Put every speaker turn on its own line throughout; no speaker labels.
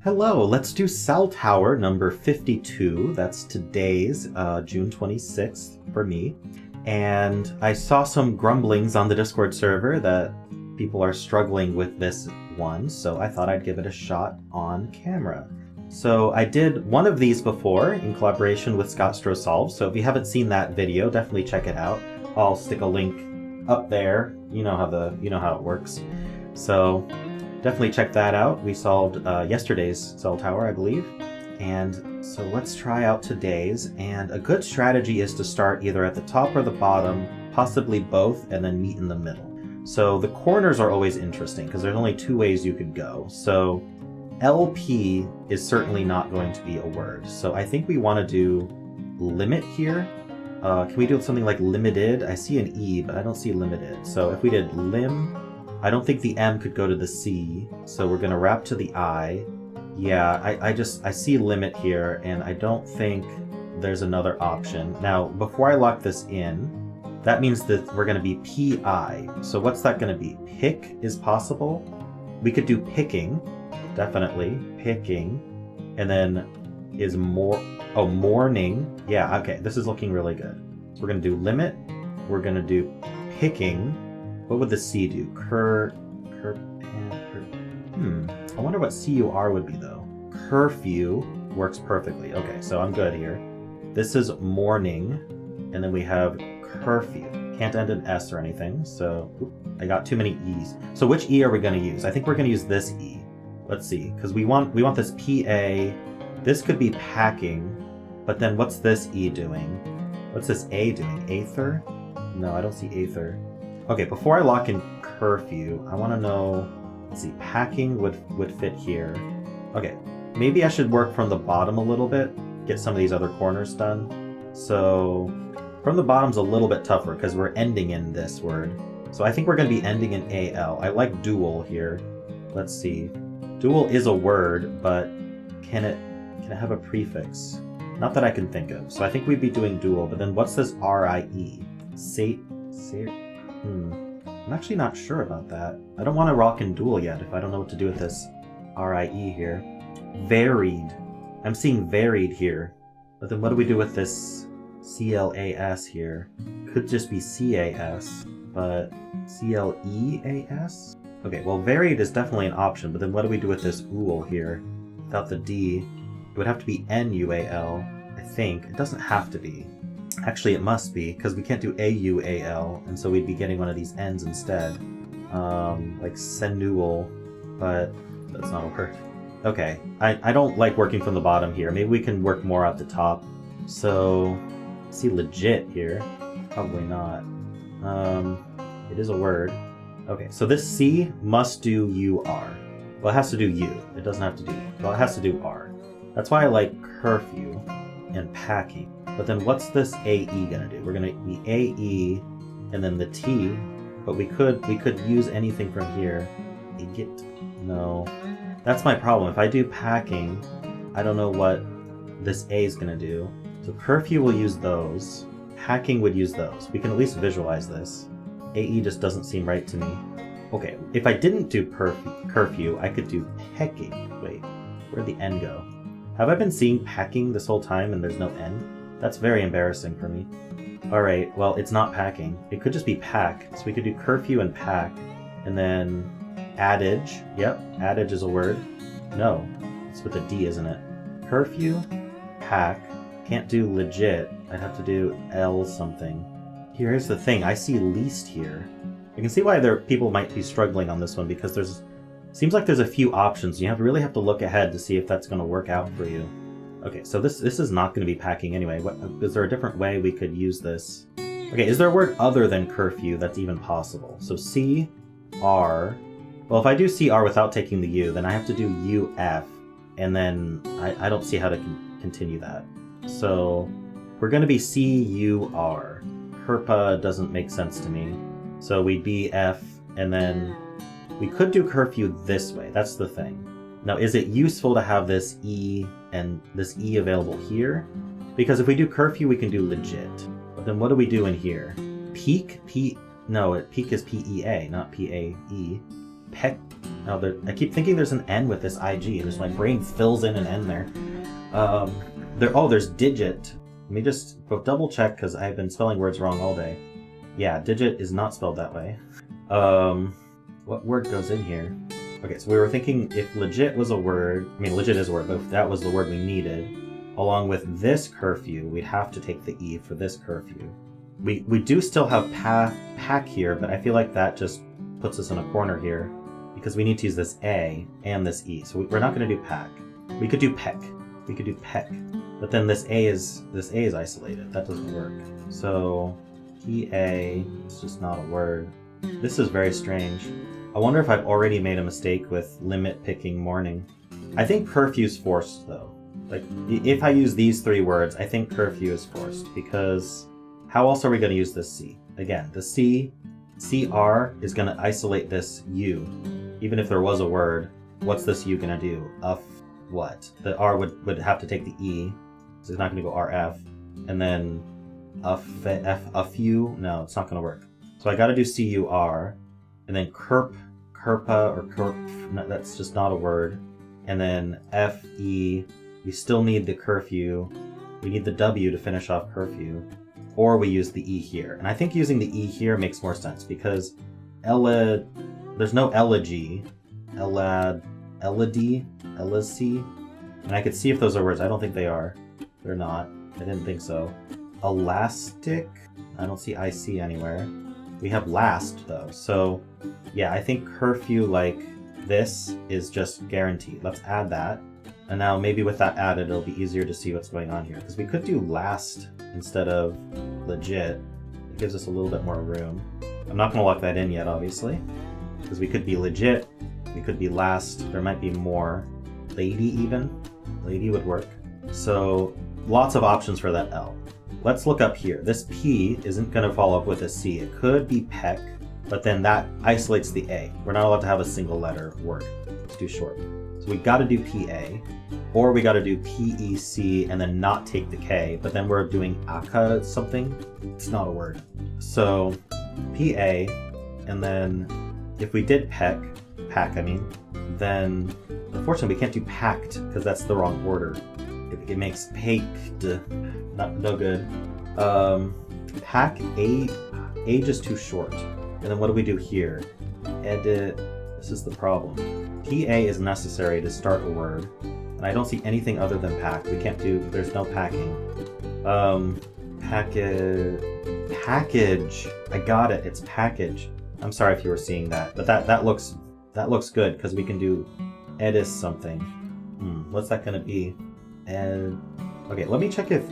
Hello, let's do cell tower number 52. That's today's, June 26th for me. And I saw some grumblings on the Discord server that people are struggling with this one, so I thought I'd give it a shot on camera. So I did one of these before in collaboration with Scott Strosolve, so if you haven't seen that video, definitely check it out. I'll stick a link up there. You know how it works. So definitely check that out. We solved yesterday's cell tower, I believe. And so let's try out today's. And a good strategy is to start either at the top or the bottom, possibly both, and then meet in the middle. So the corners are always interesting because there's only two ways you could go. So LP is certainly not going to be a word. So I think we want to do limit here. Can we do something like limited? I see an E, but I don't see limited. So if we did lim, I don't think the M could go to the C, so we're gonna wrap to the I. Yeah, I see limit here, and I don't think there's another option. Now, before I lock this in, that means that we're gonna be PI. So what's that gonna be? Pick is possible. We could do picking, definitely. Picking, and then is morning. Yeah, okay, this is looking really good. So we're gonna do limit, we're gonna do picking. What would the C do? I wonder what CUR would be though. Curfew works perfectly. Okay, so I'm good here. This is morning, and then we have curfew. Can't end in S or anything, so I got too many E's. So which E are we going to use? I think we're going to use this E. Let's see, because we want this PA. This could be packing, but then what's this E doing? What's this A doing? Aether? No, I don't see aether. Okay, before I lock in curfew, I want to know, let's see, packing would fit here. Okay, maybe I should work from the bottom a little bit, get some of these other corners done. So from the bottom's a little bit tougher because we're ending in this word. So I think we're going to be ending in AL. I like dual here. Let's see. Dual is a word, but can it have a prefix? Not that I can think of. So I think we'd be doing dual, but then what's this RIE? I'm actually not sure about that. I don't want to rock in dual yet if I don't know what to do with this RIE here. Varied. I'm seeing varied here. But then what do we do with this CLAS here? Could just be CAS, but CLEAS? Okay, well varied is definitely an option, but then what do we do with this UL here? Without the D, it would have to be NUAL, I think. It doesn't have to be. Actually, it must be, because we can't do AUAL, and so we'd be getting one of these N's instead. Like Senual, but that's not a word. Okay, I don't like working from the bottom here. Maybe we can work more at the top. So, see legit here. Probably not. It is a word. Okay, so this C must do UR. Well, it has to do U. It doesn't have to do, well, it has to do R. That's why I like curfew and packing. But then what's this AE gonna do? We're gonna be AE and then the T, but we could use anything from here. Get no. That's my problem. If I do packing, I don't know what this A is gonna do. So curfew will use those. Packing would use those. We can at least visualize this. AE just doesn't seem right to me. Okay, if I didn't do curfew, I could do pecking. Wait, where'd the N go? Have I been seeing packing this whole time and there's no N? That's very embarrassing for me. Alright, well, it's not packing. It could just be pack. So we could do curfew and pack. And then adage. Yep, adage is a word. No, it's with a D, isn't it? Curfew, pack. Can't do legit. I'd have to do L something. Here's the thing. I see least here. I can see why people might be struggling on this one because seems like there's a few options. You really have to look ahead to see if that's going to work out for you. Okay, so this is not going to be packing anyway. Is there a different way we could use this? Okay, is there a word other than curfew that's even possible? So C, R. Well, if I do CR without taking the U, then I have to do UF, and then I don't see how to continue that. So we're going to be CUR. Herpa doesn't make sense to me. So we'd be F, and then we could do curfew this way. That's the thing. Now, is it useful to have this E and this E available here? Because if we do curfew, we can do legit. But then what do we do in here? Peak? Peak is PEA, not PAE. Now, I keep thinking there's an N with this IG, and just my brain fills in an N there. There's digit. Let me just double check, because I've been spelling words wrong all day. Yeah, digit is not spelled that way. What word goes in here? Okay, so we were thinking if legit was a word, I mean legit is a word, but if that was the word we needed, along with this curfew, we'd have to take the E for this curfew. We do still have pack here, but I feel like that just puts us in a corner here, because we need to use this A and this E. So we're not going to do pack. We could do peck. We could do peck. But then this A is isolated. That doesn't work. So PA is just not a word. This is very strange. I wonder if I've already made a mistake with limit picking morning. I think curfew's forced though. Like if I use these three words, I think curfew is forced, because how else are we going to use this C? Again, the CR is going to isolate this U. Even if there was a word, what's this U going to do? What? The R would have to take the E, so it's not going to go RF. And then a few, no, it's not going to work. So I got to do CUR, and then kerpa or kerp, no, that's just not a word. And then FE, we still need the curfew. We need the W to finish off curfew. Or we use the E here. And I think using the E here makes more sense, because there's no elegy, elady, and I could see if those are words. I don't think they are. They're not. I didn't think so. Elastic, I don't see IC anywhere. We have last though. So yeah, I think curfew like this is just guaranteed. Let's add that. And now maybe with that added, it'll be easier to see what's going on here. Because we could do last instead of legit. It gives us a little bit more room. I'm not going to lock that in yet, obviously. Because we could be legit. We could be last. There might be more. Lady even. Lady would work. So lots of options for that L. Let's look up here. This P isn't going to follow up with a C. It could be peck, but then that isolates the A. We're not allowed to have a single letter word. It's too short. So we got to do PA, or we got to do PEC and then not take the K, but then we're doing aka something. It's not a word. So PA, and then if we did pack, then unfortunately we can't do packed because that's the wrong order. It makes paked, no good. Pack, age is too short. And then what do we do here? Edit, this is the problem. PA is necessary to start a word, and I don't see anything other than pack. We can't do, there's no packing. Package, I got it, it's package. I'm sorry if you were seeing that, but that looks good because we can do edis something. What's that gonna be? Okay, let me check if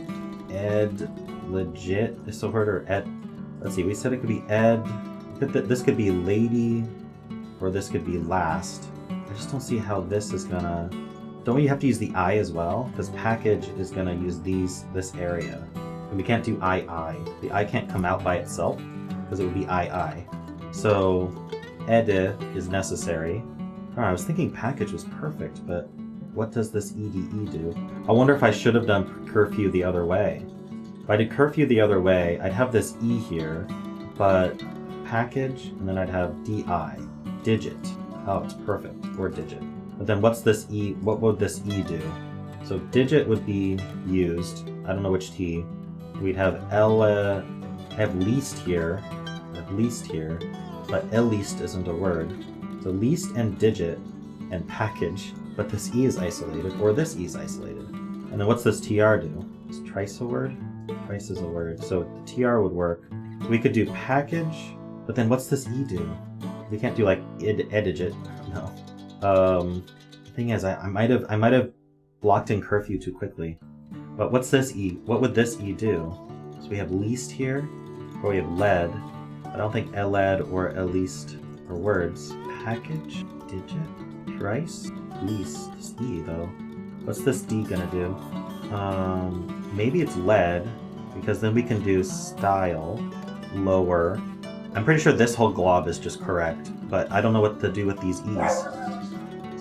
ed legit is a word or ed. Let's see, we said it could be ed. This could be lady, or this could be last. I just don't see how this is gonna. Don't we have to use the I as well? Because package is gonna use this area, and we can't do I. The I can't come out by itself because it would be I. So ed is necessary. I was thinking package was perfect, but what does this EDE do? I wonder if I should have done curfew the other way. If I did curfew the other way, I'd have this E here, but package, and then I'd have DI, digit. Oh, it's perfect, or digit. But then what's this E, what would this E do? So digit would be used, I don't know which T. We'd have I have least here, but at least isn't a word. So least and digit and package, but this E is isolated, or this E is isolated. And then what's this TR do? Is trice a word? Trice is a word, so TR would work. We could do package, but then what's this E do? We can't do like edigit, no. Thing is, I might have blocked in curfew too quickly. But what's this E? What would this E do? So we have least here, or we have led. I don't think eled or least are words. Package, digit, trice, least, this E though. What's this D gonna do? Maybe it's led, because then we can do style, lower. I'm pretty sure this whole glob is just correct, but I don't know what to do with these E's.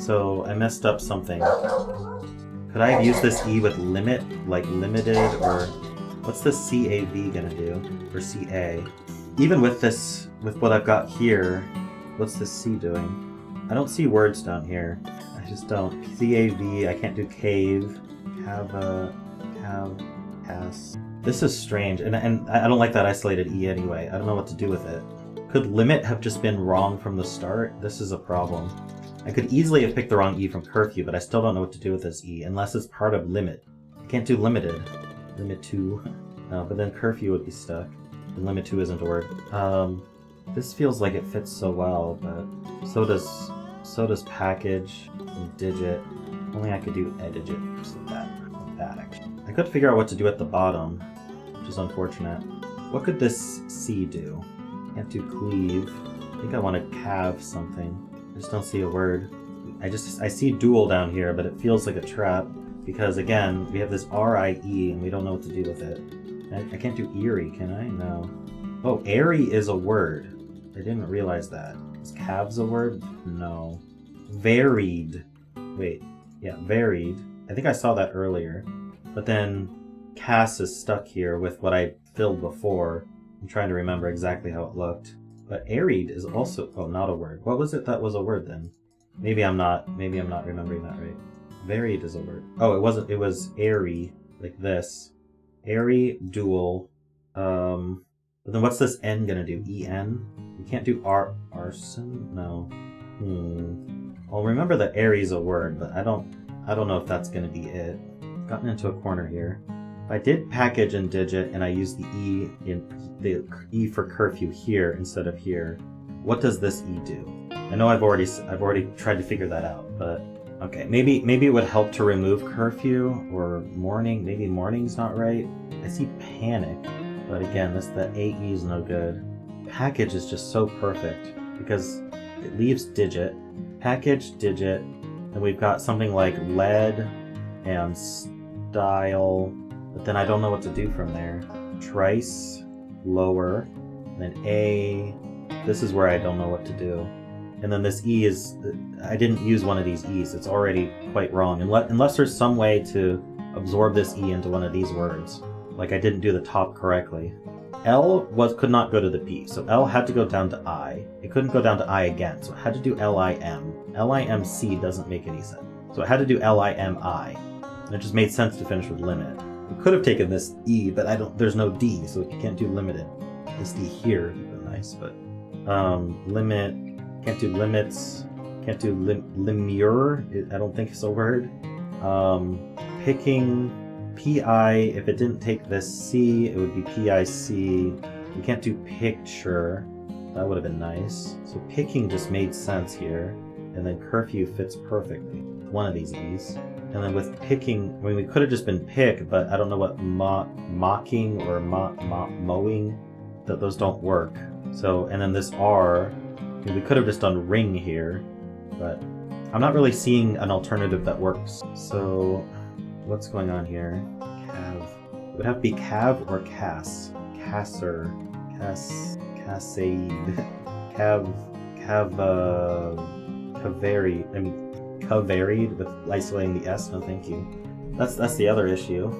So I messed up something. Could I have used this E with limit, like limited, or what's this CAV gonna do? Or CA? Even with this, with what I've got here, what's this C doing? I don't see words down here. I just don't. C-A-V, I can't do cave. Cas. This is strange, and I don't like that isolated E anyway. I don't know what to do with it. Could limit have just been wrong from the start? This is a problem. I could easily have picked the wrong E from curfew, but I still don't know what to do with this E, unless it's part of limit. I can't do limited. Limit 2. No, but then curfew would be stuck. And limit 2 isn't a word. This feels like it fits so well, but so does package and digit. Only I could do a digit, just like that actually. I could figure out what to do at the bottom, which is unfortunate. What could this C do? Can't do cleave. I think I want to calve something. I just don't see a word. I see dual down here, but it feels like a trap because again, we have this R-I-E and we don't know what to do with it. I can't do eerie, can I? No. Oh, airy is a word. I didn't realize that. Is calves a word? No. Varied. Wait. Yeah, varied. I think I saw that earlier. But then Cass is stuck here with what I filled before. I'm trying to remember exactly how it looked. But arid is also not a word. What was it that was a word then? Maybe I'm not remembering that right. Varied is a word. Oh, it wasn't. It was airy, like this. Airy, dual. But then what's this N gonna do? E-N? You can't do arson? No. Well, remember that airy is a word, but I don't know if that's gonna be it. Gotten into a corner here. If I did package and digit and I use the E for curfew here instead of here, what does this E do? I know I've already tried to figure that out, but okay, maybe it would help to remove curfew or morning. Maybe morning's not right. I see panic, but again, the AE is no good. Package is just so perfect because it leaves digit, package, digit, and we've got something like lead and style, but then I don't know what to do from there. Trice, lower, and then A, this is where I don't know what to do. And then this E is, I didn't use one of these E's, it's already quite wrong. Unless there's some way to absorb this E into one of these words. Like I didn't do the top correctly. L could not go to the P, so L had to go down to I. It couldn't go down to I again, so it had to do L-I-M. L-I-M-C doesn't make any sense. So it had to do L-I-M-I. And it just made sense to finish with limit. We could have taken this E, but there's no D, so you can't do limited. This D here would be nice, but limit, can't do limits, can't do lemure, I don't think it's a word. Picking, P-I, if it didn't take this C, it would be P-I-C. We can't do picture, that would have been nice. So picking just made sense here, and then curfew fits perfectly with one of these E's. And then with picking, I mean, we could have just been pick, but I don't know what mocking or mowing, that those don't work. So, and then this R, I mean, we could have just done ring here, but I'm not really seeing an alternative that works. So, what's going on here? Cav. It would have to be cav or cas. Casser. Cassaid. Cavaried with isolating the S, no thank you. That's the other issue.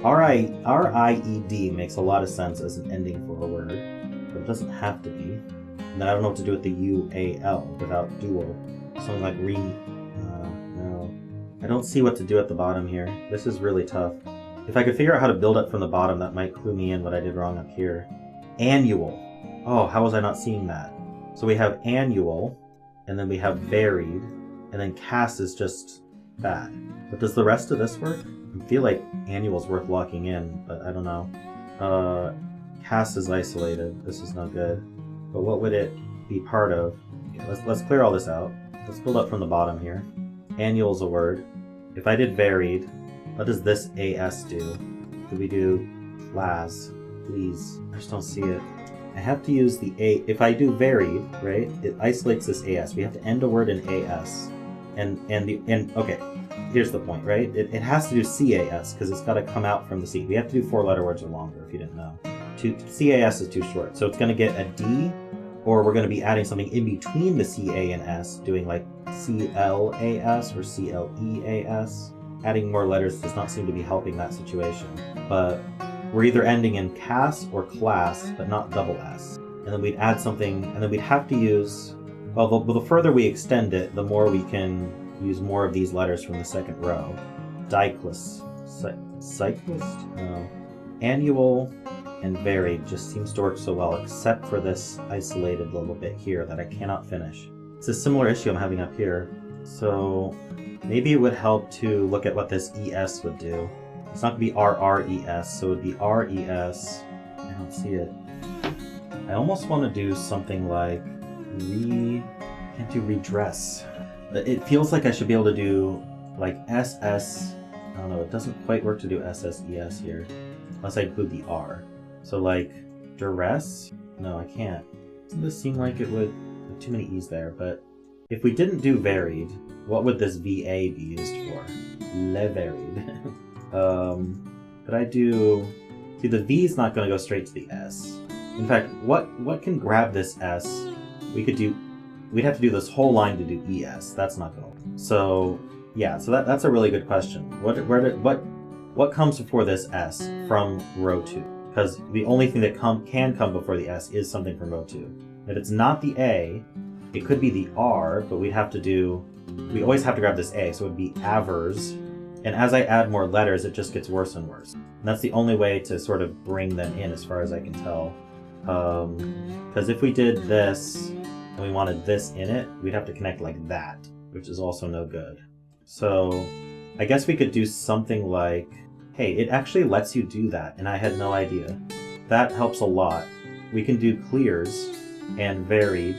R-I-E-D makes a lot of sense as an ending for a word, but it doesn't have to be. And then I don't know what to do with the U-A-L without dual. Something like no. I don't see what to do at the bottom here. This is really tough. If I could figure out how to build up from the bottom, that might clue me in what I did wrong up here. Annual. Oh, how was I not seeing that? So we have annual, and then we have varied, and then cast is just bad. But does the rest of this work? I feel like annual is worth locking in, but I don't know. Cast is isolated. This is no good. But what would it be part of? Okay, let's clear all this out. Let's build up from the bottom here. Annual is a word. If I did varied, what does this AS do? Do we do class? Please. I just don't see it. I have to use the A. If I do varied, right, it isolates this AS. We have to end a word in AS. And okay, here's the point, right? It has to do CAS because it's got to come out from the C. We have to do 4-letter words or longer if you didn't know. CAS is too short. So it's going to get a D, or we're going to be adding something in between the CA and S, doing like CLAS or CLEAS. Adding more letters does not seem to be helping that situation. But we're either ending in CAS or class, but not double S. And then we'd add something, and then we'd have to use, Well, the further we extend it, the more we can use more of these letters from the second row. Cyclist. Cyclist? No. Annual and varied just seems to work so well, except for this isolated little bit here that I cannot finish. It's a similar issue I'm having up here. So maybe it would help to look at what this ES would do. It's not going to be RRES, so it would be RES. I don't see it. I almost want to do something like can't do redress. It feels like I should be able to do like SS. I don't know, it doesn't quite work to do SSES here. Unless I include the R. So like duress? No, I can't. Doesn't this seem like it would have too many E's there, but if we didn't do varied, what would this VA be used for? Le varied. Could I do... See, the V is not going to go straight to the S. In fact, what can grab this S? We'd have to do this whole line to do ES. That's not going to. So yeah, so that's a really good question. What comes before this S from row 2? Because the only thing that can come before the S is something from row 2. If it's not the A, it could be the R, but we always have to grab this A, so it would be avers. And as I add more letters, it just gets worse and worse. And that's the only way to sort of bring them in, as far as I can tell. Because if we did this, and we wanted this in it, we'd have to connect like that, which is also no good. So I guess we could do something like, hey, it actually lets you do that, and I had no idea. That helps a lot. We can do clears and varied,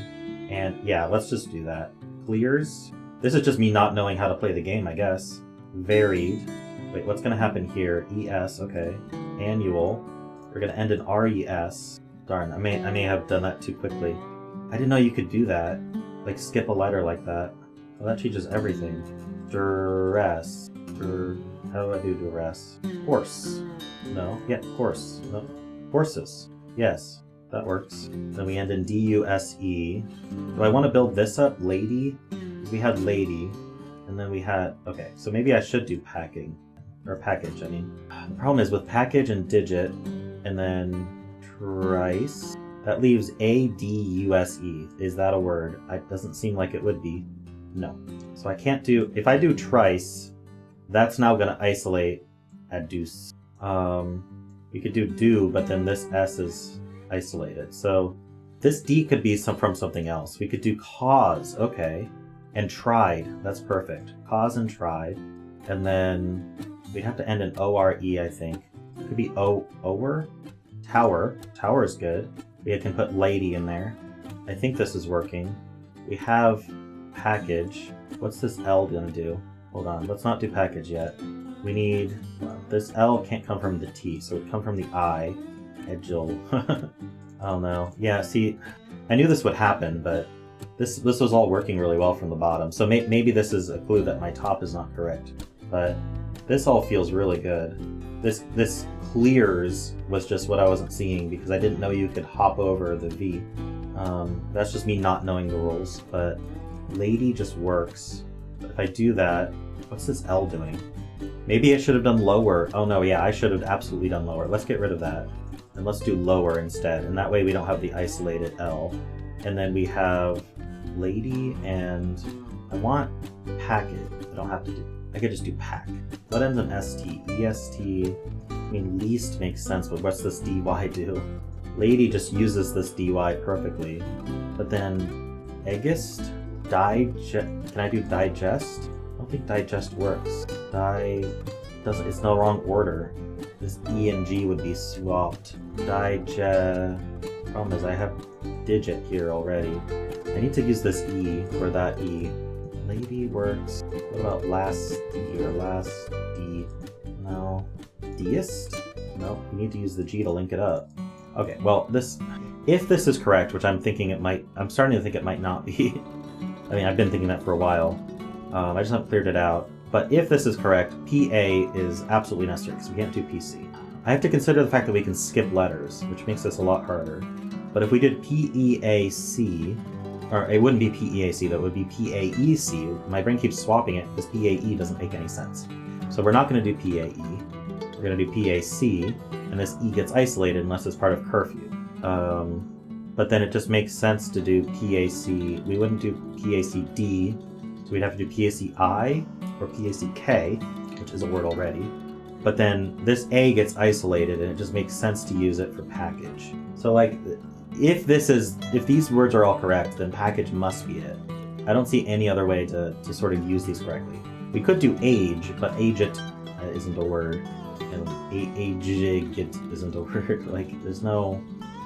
and yeah, let's just do that. Clears. This is just me not knowing how to play the game, I guess. Varied. Wait, what's going to happen here? ES, okay. Annual. We're going to end in RES. Darn, I may have done that too quickly. I didn't know you could do that. Like skip a letter like that. Well, that changes everything. Duress. How do I do duress? Horse. No. Yeah, horse. No. Horses. Yes, that works. Then we end in D-U-S-E. Do I want to build this up? Lady? We had lady. And then we had... Okay, so maybe I should do packing. Or package, I mean. The problem is with package and digit, and then trice, that leaves A-D-U-S-E. Is that a word? It doesn't seem like it would be. No. So I can't do... If I do trice, that's now going to isolate adduce. We could do, but then this S is isolated. So this D could be from something else. We could do cause, okay. And tried, that's perfect. Cause and tried. And then we'd have to end in O-R-E, I think. It could be O-Ower? Tower. Tower is good. We can put lady in there. I think this is working. We have package. What's this L gonna do? Hold on, let's not do package yet. We need... this L can't come from the T, so it would come from the I. Edgel. Oh no. Yeah, see, I knew this would happen, but this was all working really well from the bottom. So maybe this is a clue that my top is not correct. But this all feels really good. This clears was just what I wasn't seeing because I didn't know you could hop over the V. That's just me not knowing the rules, but lady just works. But if I do that, what's this L doing? Maybe I should have done lower. Oh no, yeah, I should have absolutely done lower. Let's get rid of that. And let's do lower instead. And that way we don't have the isolated L. And then we have lady and I want packet. I don't have to do... I could just do pack. What ends in ST? EST. I mean, least makes sense, but what's this DY do? Lady just uses this DY perfectly. But then, Eggist? Can I do digest? I don't think digest works. It's no wrong order. This E and G would be swapped. Digest. Problem is I have digit here already. I need to use this E for that E. Lady works. What about last D or last D? No. Deist? No, you need to use the G to link it up. Okay, well, if this is correct, which I'm starting to think it might not be. I mean, I've been thinking that for a while. I just haven't cleared it out. But if this is correct, PA is absolutely necessary because we can't do PC. I have to consider the fact that we can skip letters, which makes this a lot harder. But if we did PEAC, or it wouldn't be PEAC, that would be PAEC. My brain keeps swapping it because PAE doesn't make any sense. So we're not going to do PAE. We're going to do PAC, and this E gets isolated unless it's part of curfew. but then it just makes sense to do PAC. We wouldn't do PACD, so we'd have to do PACI or PACK, which is a word already. But then this A gets isolated, and it just makes sense to use it for package. So like, if these words are all correct, then package must be it. I don't see any other way to sort of use these correctly. We could do age, but age it isn't a word, and age it isn't a word. Like, there's no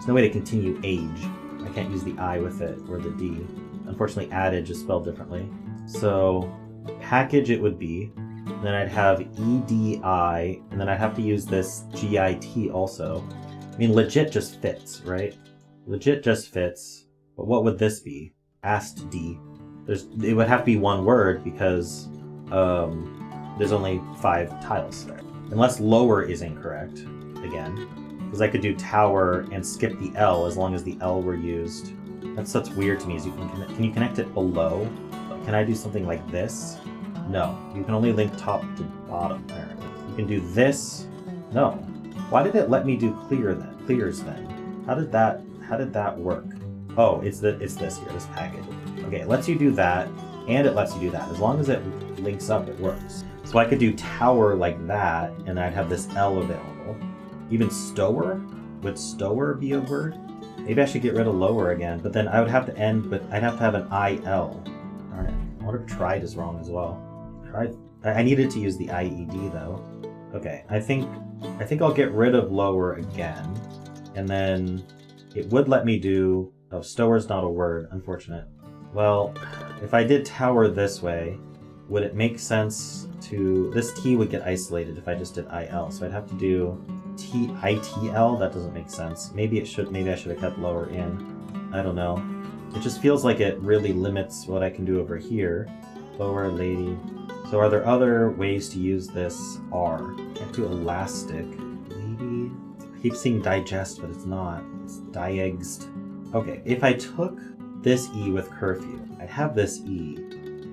way to continue age. I can't use the I with it or the D. Unfortunately, adage is spelled differently. So package it would be. Then I'd have EDI, and then I'd have to use this GIT also. I mean, legit just fits, right? Legit just fits. But what would this be? Asked D. It would have to be one word because there's only 5 tiles there. Unless lower is incorrect, again. Because I could do tower and skip the L as long as the L were used. That's weird to me. Is can you connect it below? Can I do something like this? No. You can only link top to bottom, apparently. You can do this. No. Why did it let me do clears then? How did that work? Oh, it's this here, this package. Okay, it lets you do that, and it lets you do that. As long as it links up, it works. So I could do tower like that, and I'd have this L available. Even stower? Would stower be a word? Maybe I should get rid of lower again, but then I would have to end with, I'd have to have an IL. Alright, I wonder if tried is wrong as well. I needed to use the IED though. Okay, I think I'll get rid of lower again, and then it would let me do, oh, stower's not a word, unfortunate. Well, if I did tower this way, would it make sense to, this T would get isolated if I just did IL, so I'd have to do ITL, that doesn't make sense. Maybe I should have kept lower in. I don't know. It just feels like it really limits what I can do over here. Lower, lady. So are there other ways to use this R? Can't do elastic. Lady. I keep seeing digest, but it's not. It's diegst. Okay, if I took this E with curfew, I'd have this E.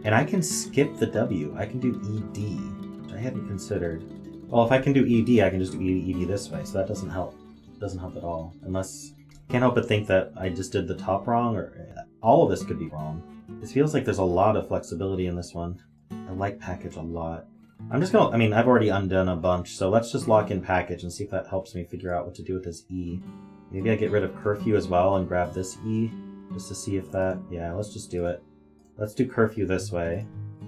And I can skip the W. I can do ED, which I hadn't considered. Well, if I can do ED, I can just do ED this way, so that doesn't help. It doesn't help at all. Unless, can't help but think that I just did the top wrong, or all of this could be wrong. This feels like there's a lot of flexibility in this one. I like package a lot. I'm just gonna, I've already undone a bunch, so let's just lock in package and see if that helps me figure out what to do with this E. Maybe I get rid of curfew as well and grab this E, just to see if that, yeah, let's just do it. Let's do curfew this way,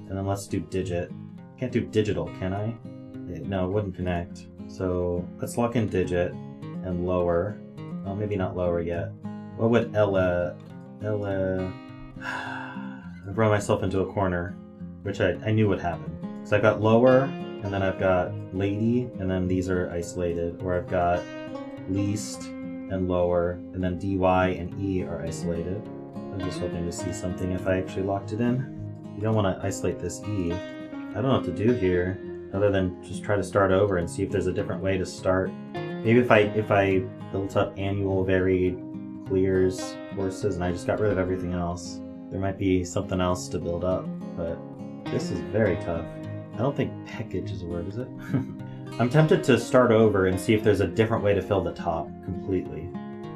and then let's do digit. Can't do digital, can I? No, it wouldn't connect. So let's lock in digit and lower. Well, maybe not lower yet. What would I've run myself into a corner, which I knew would happen. So I've got lower, and then I've got lady, and then these are isolated. Or I've got least and lower, and then dy and e are isolated. I'm just hoping to see something if I actually locked it in. You don't want to isolate this e. I don't know what to do here, other than just try to start over and see if there's a different way to start. Maybe if I built up annual varied clears courses and I just got rid of everything else, there might be something else to build up, but this is very tough. I don't think package is a word, is it? I'm tempted to start over and see if there's a different way to fill the top completely.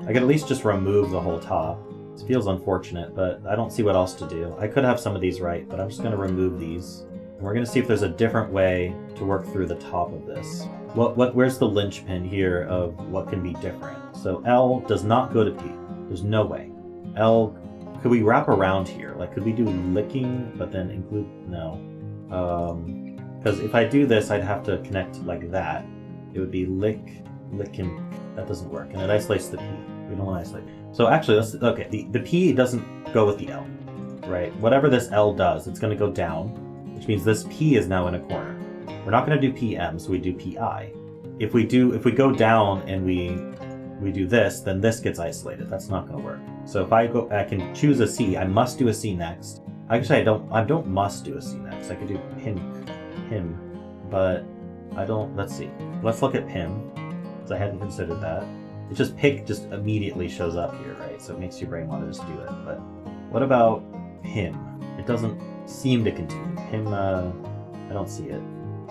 I could at least just remove the whole top. It feels unfortunate, but I don't see what else to do. I could have some of these right, but I'm just going to remove these. And we're going to see if there's a different way to work through the top of this. Where's the linchpin here of what can be different? So L does not go to P. There's no way. L, could we wrap around here? Like, could we do licking, but then include, no. Because if I do this, I'd have to connect like that. It would be licking. That doesn't work, and it isolates the P. We don't want to isolate. So actually, okay, the P doesn't go with the L, right? Whatever this L does, it's going to go down, which means this P is now in a corner. We're not going to do PM, so we do PI. If we go down and we do this, then this gets isolated. That's not going to work. So if I can choose a C. I must do a C next. Actually, I don't must do a C next. I could do PIM, but I don't. Let's see. Let's look at PIM, because I hadn't considered that. It's just pick just immediately shows up here, right? So it makes your brain want to just do it. But what about PIM? It doesn't seem to continue. PIM, I don't see it.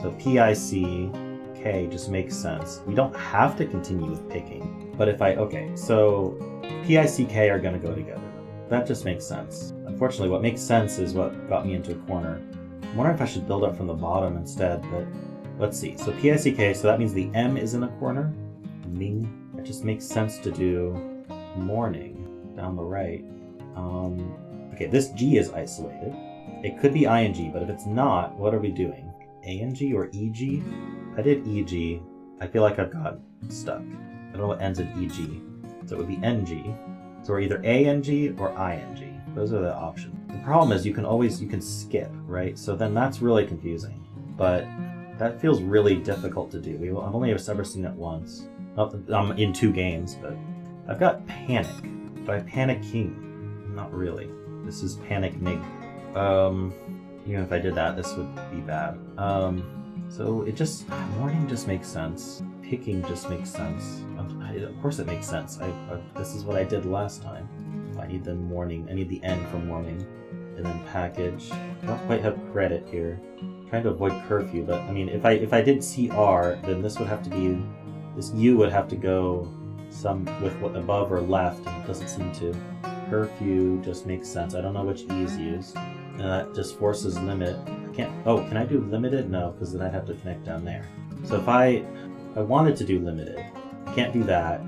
So PIC, K just makes sense. We don't have to continue with picking, but if okay, so P-I-C-K are gonna go together. That just makes sense. Unfortunately, what makes sense is what got me into a corner. I'm wondering if I should build up from the bottom instead, but let's see. So P-I-C-K, so that means the M is in a corner. Ming. It just makes sense to do morning down the right. Okay, this G is isolated. It could be ing, but if it's not, what are we doing? ANG or EG? If I did EG, I feel like I've got stuck. I don't know what ends in EG. So it would be NG. So we're either ANG or ING. Those are the options. The problem is you can skip, right? So then that's really confusing. But that feels really difficult to do. I've only ever seen it once. Not in 2 games, but I've got Panic. By Panicking. Not really. This is Panic Mig. Even if I did that, this would be bad. So it just, morning just makes sense. Picking just makes sense. Of course it makes sense. This is what I did last time. I need the morning, I need the N for morning. And then package. I don't quite have credit here. I'm trying to avoid curfew, but I mean, if I did CR, then this would have to be, this U would have to go with what above or left, and it doesn't seem to. Curfew just makes sense. I don't know which E is used. And that just forces limit. Can I do limited? No, because then I'd have to connect down there. So if I wanted to do limited, I can't do that,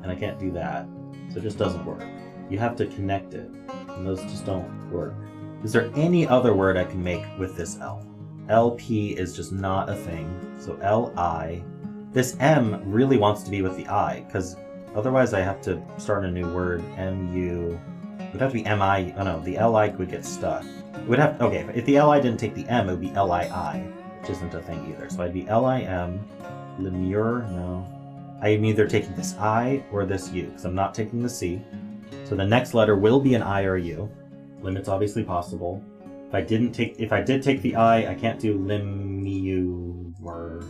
and I can't do that. So it just doesn't work. You have to connect it, and those just don't work. Is there any other word I can make with this L? LP is just not a thing. So LI. This M really wants to be with the I, because otherwise I have to start a new word. MU. It would have to be MI. Oh no, the LI would get stuck. It would have, okay, if the LI didn't take the M, it would be LII, which isn't a thing either. So I'd be LIM, Lemure, no. I'm either taking this I or this U, because I'm not taking the C. So the next letter will be an I or a U. Limit's obviously possible. If I did take the I can't do Limure.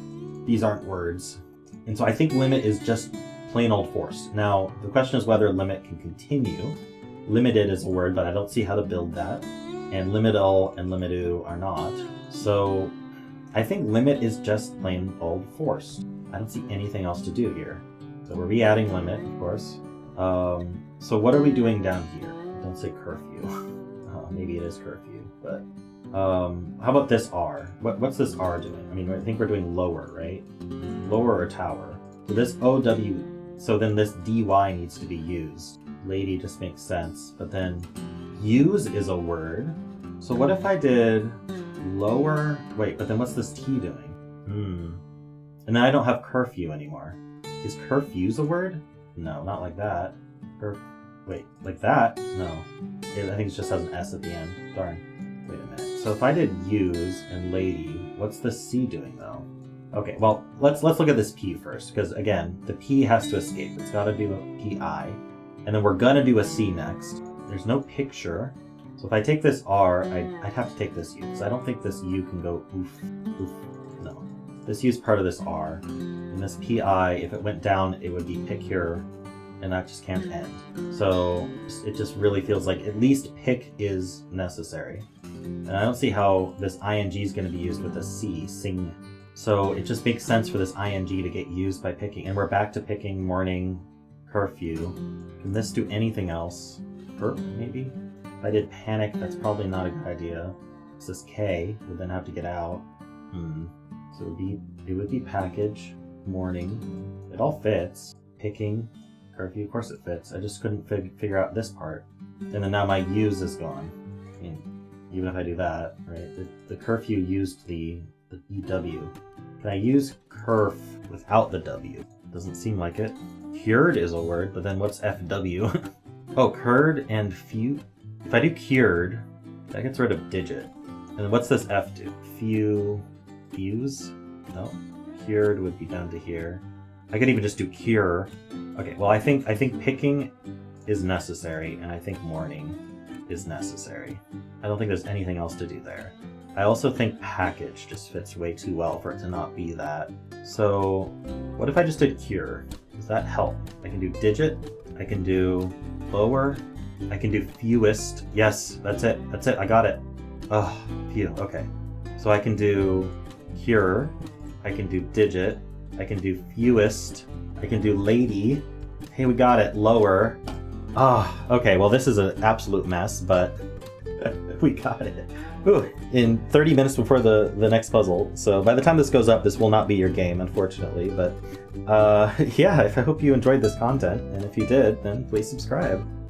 These aren't words. And so I think limit is just plain old forced. Now, the question is whether limit can continue. Limited is a word, but I don't see how to build that. And limital and limitu are not. So I think limit is just plain old forced. I don't see anything else to do here. So we're re-adding limit, of course. So what are we doing down here? Don't say curfew. Maybe it is curfew, but how about this R? What's this R doing? I mean, I think we're doing lower, right? Lower or tower. So this OW, so then this DY needs to be used. Lady just makes sense, but then use is a word. So what if I did lower, wait, but then what's this T doing? And then I don't have curfew anymore. Is curfew's a word? No, not like that. Wait, like that? No. I think it just has an S at the end. Darn. Wait a minute. So if I did use and lady, what's the C doing though? Okay, well, let's look at this P first, because again, the P has to escape. It's got to do a PI. And then we're going to do a C next. There's no picture. So if I take this R, I'd have to take this U, because I don't think this U can go oof. No. This U is part of this R. And this PI, if it went down, it would be pick here, and that just can't end. So it just really feels like at least pick is necessary. And I don't see how this ing is going to be used with a C, sing. So it just makes sense for this ing to get used by picking. And we're back to picking morning, curfew. Can this do anything else? Perp, maybe? If I did panic, that's probably not a good idea. Because this K would then have to get out. So it would be package, morning. It all fits. Picking, curfew, of course it fits. I just couldn't figure out this part. And then now my use is gone. I mean, even if I do that, right? The curfew used the EW. Can I use curf without the W? Doesn't seem like it. Cured is a word, but then what's FW? Oh, curd and few. If I do cured, that gets rid of digit. And then what's this F do? Fuse? No. Cured would be down to here. I could even just do cure. Okay, well I think picking is necessary, and I think morning is necessary. I don't think there's anything else to do there. I also think package just fits way too well for it to not be that. So what if I just did cure? Does that help? I can do digit, I can do lower, I can do fewest. Yes, that's it, I got it. Oh, few, okay. So I can do cure, I can do digit. I can do fewest. I can do lady. Hey, we got it. Lower. Ah, okay, well this is an absolute mess, but we got it. Ooh, in 30 minutes before the next puzzle. So by the time this goes up, this will not be your game, unfortunately. But yeah, I hope you enjoyed this content, and if you did, then please subscribe.